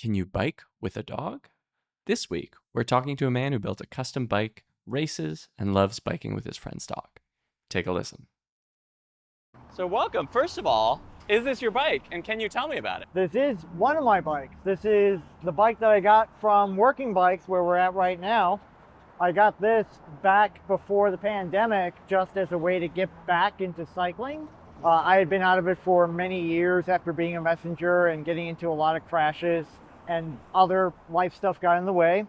Can you bike with a dog? This week, we're talking to a man who built a custom bike, races, and loves biking with his friend's dog. Take a listen. So welcome. First of all, is this your bike? And can you tell me about it? This is one of my bikes. This is the bike that I got from Working Bikes, where we're at right now. I got this back before the pandemic just as a way to get back into cycling. I had been out of it for many years after being a messenger and getting into a lot of crashes, and other life stuff got in the way.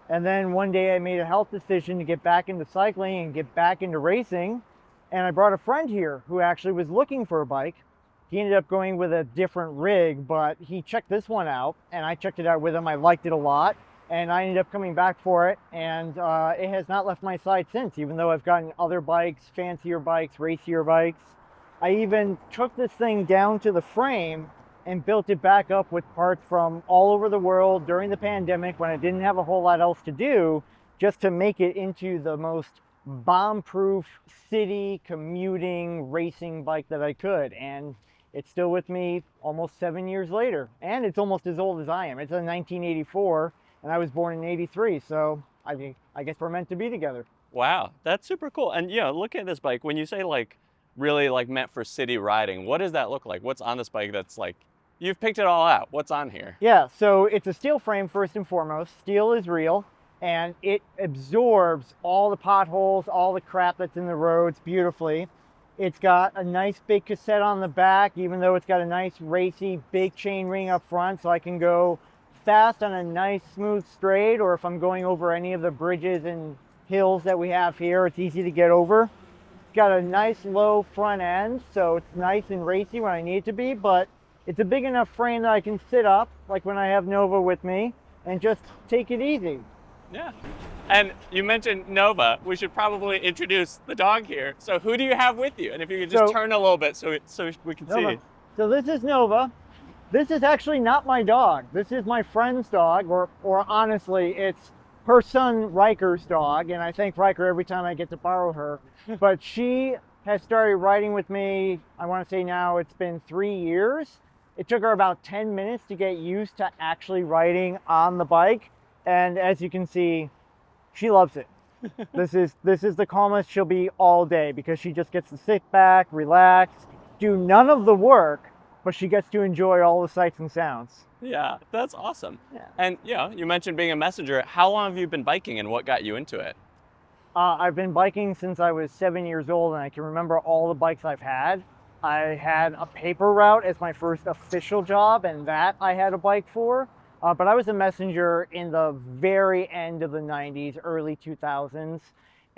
And then one day I made a health decision to get back into cycling and get back into racing. And I brought a friend here who actually was looking for a bike. He ended up going with a different rig, but he checked this one out and I checked it out with him. I liked it a lot and I ended up coming back for it, and it has not left my side since, even though I've gotten other bikes, fancier bikes, racier bikes. I even took this thing down to the frame and built it back up with parts from all over the world during the pandemic when I didn't have a whole lot else to do, just to make it into the most bomb-proof city commuting racing bike that I could. And it's still with me almost 7 years later, and it's almost as old as I am. It's a 1984 and I was born in 83, so I guess we're meant to be together. Wow, that's super cool. And look at this bike. When you say really meant for city riding, what does that look like? What's on this bike that's you've picked it all out? What's on here? Yeah, so it's a steel frame first and foremost. Steel is real, and it absorbs all the potholes, all the crap that's in the roads beautifully. It's got a nice big cassette on the back, even though it's got a nice racy big chain ring up front, so I can go fast on a nice smooth straight, or if I'm going over any of the bridges and hills that we have here, it's easy to get over. It's got a nice low front end, so it's nice and racy when I need it to be, but it's a big enough frame that I can sit up, like when I have Nova with me, and just take it easy. Yeah. And you mentioned Nova. We should probably introduce the dog here. So who do you have with you? And if you could just turn a little bit so we can Nova. see. So this is Nova. This is actually not my dog. This is my friend's dog, or honestly, it's her son Riker's dog, and I thank Riker every time I get to borrow her. But she has started riding with me, I want to say now it's been 3 years. It took her about 10 minutes to get used to actually riding on the bike, and as you can see, she loves it. This is the calmest she'll be all day, because she just gets to sit back, relax, do none of the work, but she gets to enjoy all the sights and sounds. Yeah, that's awesome. Yeah. And you mentioned being a messenger. How long have you been biking and what got you into it? I've been biking since I was 7 years old, and I can remember all the bikes I've had. I had a paper route as my first official job, and that I had a bike for. But I was a messenger in the very end of the 90s, early 2000s,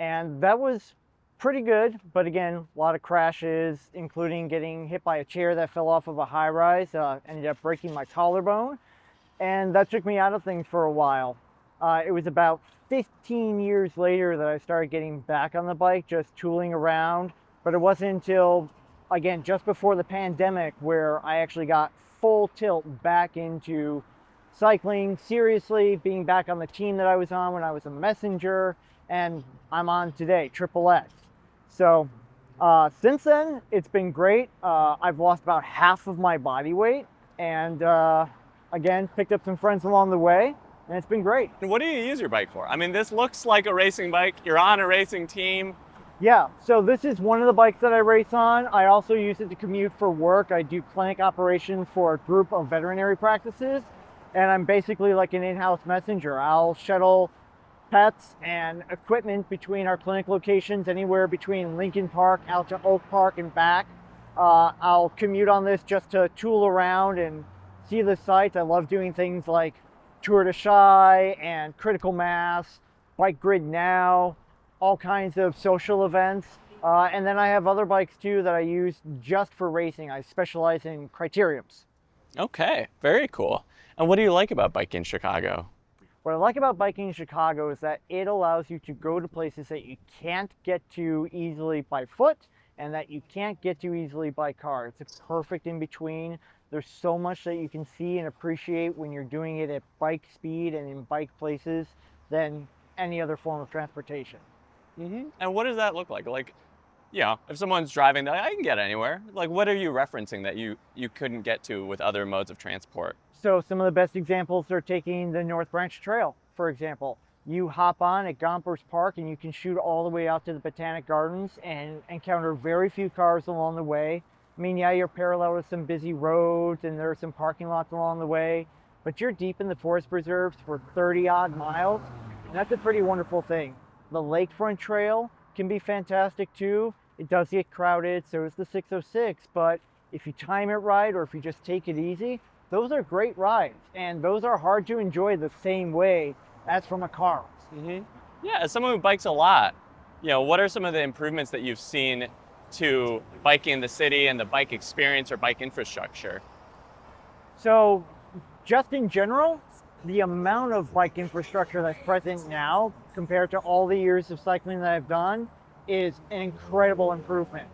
and that was pretty good. But again, a lot of crashes, including getting hit by a chair that fell off of a high-rise, ended up breaking my collarbone, and that took me out of things for a while. It was about 15 years later that I started getting back on the bike, just tooling around, but it wasn't until, again, just before the pandemic, where I actually got full tilt back into cycling seriously, being back on the team that I was on when I was a messenger, and I'm on today, Triple X. So since then, it's been great. I've lost about half of my body weight, and again, picked up some friends along the way, and it's been great. What do you use your bike for? I mean, this looks like a racing bike. You're on a racing team. Yeah, so this is one of the bikes that I race on. I also use it to commute for work. I do clinic operations for a group of veterinary practices, and I'm basically like an in-house messenger. I'll shuttle pets and equipment between our clinic locations, anywhere between Lincoln Park out to Oak Park and back. I'll commute on this just to tool around and see the sights. I love doing things like Tour de Shy and Critical Mass, Bike Grid Now, all kinds of social events. And then I have other bikes too that I use just for racing. I specialize in criteriums. Okay, very cool. And what do you like about biking in Chicago? What I like about biking in Chicago is that it allows you to go to places that you can't get to easily by foot and that you can't get to easily by car. It's a perfect in between. There's so much that you can see and appreciate when you're doing it at bike speed and in bike places than any other form of transportation. Mm-hmm. And what does that look like? If someone's driving, I can get anywhere. What are you referencing that you couldn't get to with other modes of transport? So some of the best examples are taking the North Branch Trail, for example. You hop on at Gompers Park and you can shoot all the way out to the Botanic Gardens and encounter very few cars along the way. I mean, yeah, you're parallel with some busy roads and there are some parking lots along the way, but you're deep in the forest preserves for 30 odd miles. And that's a pretty wonderful thing. The Lakefront Trail can be fantastic too. It does get crowded, so is the 606, but if you time it right or if you just take it easy, those are great rides, and those are hard to enjoy the same way as from a car. Yeah, as someone who bikes a lot, what are some of the improvements that you've seen to biking in the city and the bike experience or bike infrastructure? So just in general, the amount of bike infrastructure that's present now compared to all the years of cycling that I've done is an incredible improvement.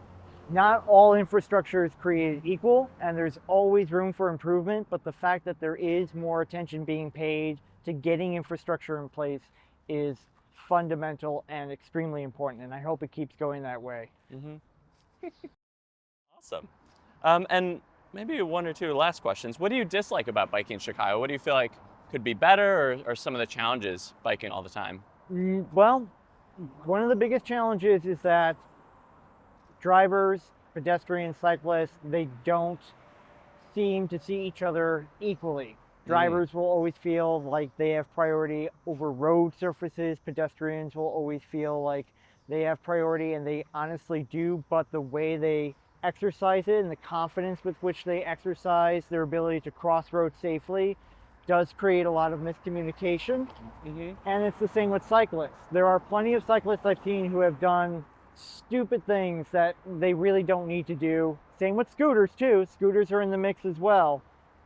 Not all infrastructure is created equal, and there's always room for improvement, but the fact that there is more attention being paid to getting infrastructure in place is fundamental and extremely important, and I hope it keeps going that way. Awesome. And maybe one or two last questions. What do you dislike about biking in Chicago? What do you feel like could be better, or some of the challenges biking all the time? Well, one of the biggest challenges is that drivers, pedestrians, cyclists, they don't seem to see each other equally. Drivers will always feel like they have priority over road surfaces. Pedestrians will always feel like they have priority, and they honestly do, but the way they exercise it and the confidence with which they exercise their ability to cross roads safely does create a lot of miscommunication. And it's the same with cyclists. There are plenty of cyclists I've seen who have done stupid things that they really don't need to do. Same with scooters too. Scooters are in the mix as well.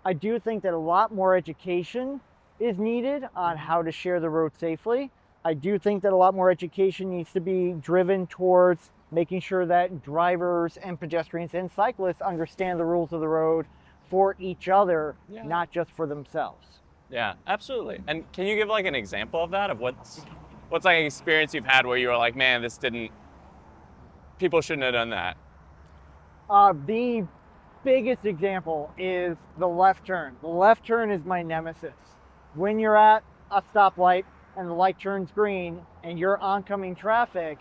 I do think that a lot more education is needed on how to share the road safely. I do think that a lot more education needs to be driven towards making sure that drivers and pedestrians and cyclists understand the rules of the road for each other, not just for themselves. Yeah, absolutely. And can you give like an example of that, of what's like an experience you've had where you were like, man, people shouldn't have done that? The biggest example is the left turn. The left turn is my nemesis. When you're at a stoplight and the light turns green and you're oncoming traffic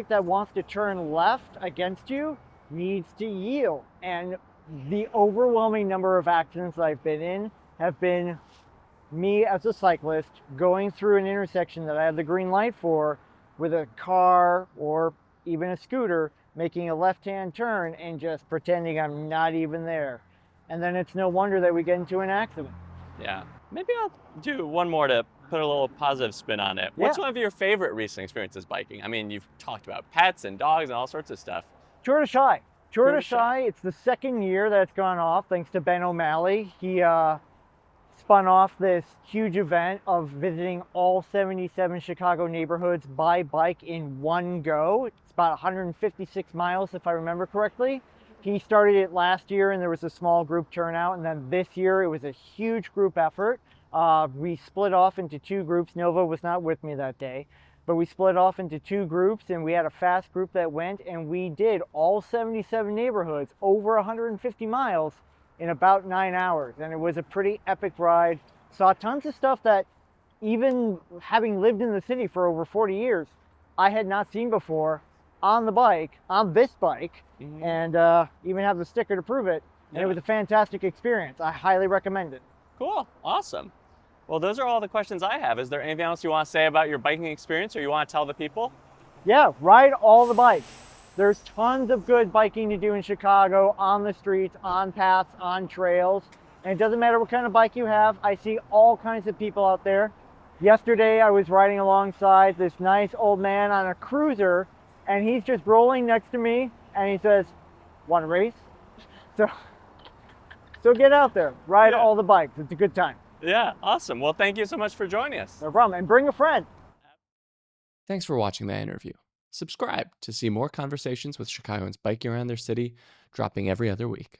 that wants to turn left against you needs to yield. And the overwhelming number of accidents that I've been in have been me as a cyclist going through an intersection that I have the green light for with a car or even a scooter making a left-hand turn and just pretending I'm not even there. And then it's no wonder that we get into an accident. Yeah. Maybe I'll do one more to put a little positive spin on it. What's one of your favorite recent experiences biking? I mean, you've talked about pets and dogs and all sorts of stuff. Tour de Chi. Tour de Chi, it's the second year that it's gone off thanks to Ben O'Malley. He spun off this huge event of visiting all 77 Chicago neighborhoods by bike in one go. It's about 156 miles, if I remember correctly. He started it last year and there was a small group turnout, and then this year it was a huge group effort. We split off into two groups. Nova was not with me that day, but we split off into two groups, and we had a fast group that went, and we did all 77 neighborhoods over 150 miles in about 9 hours, and it was a pretty epic ride. Saw tons of stuff that, even having lived in the city for over 40 years, I had not seen before on the bike, on this bike, and even have the sticker to prove it. And it was a fantastic experience. I highly recommend it. Cool. Awesome. Well, those are all the questions I have. Is there anything else you want to say about your biking experience, or you want to tell the people? Yeah, ride all the bikes. There's tons of good biking to do in Chicago, on the streets, on paths, on trails. And it doesn't matter what kind of bike you have. I see all kinds of people out there. Yesterday, I was riding alongside this nice old man on a cruiser, and he's just rolling next to me, and he says, "Want to race?" So get out there, ride all the bikes. It's a good time. Yeah, awesome. Well, thank you so much for joining us. No problem, and bring a friend. Thanks for watching that interview. Subscribe to see more conversations with Chicagoans biking around their city, dropping every other week.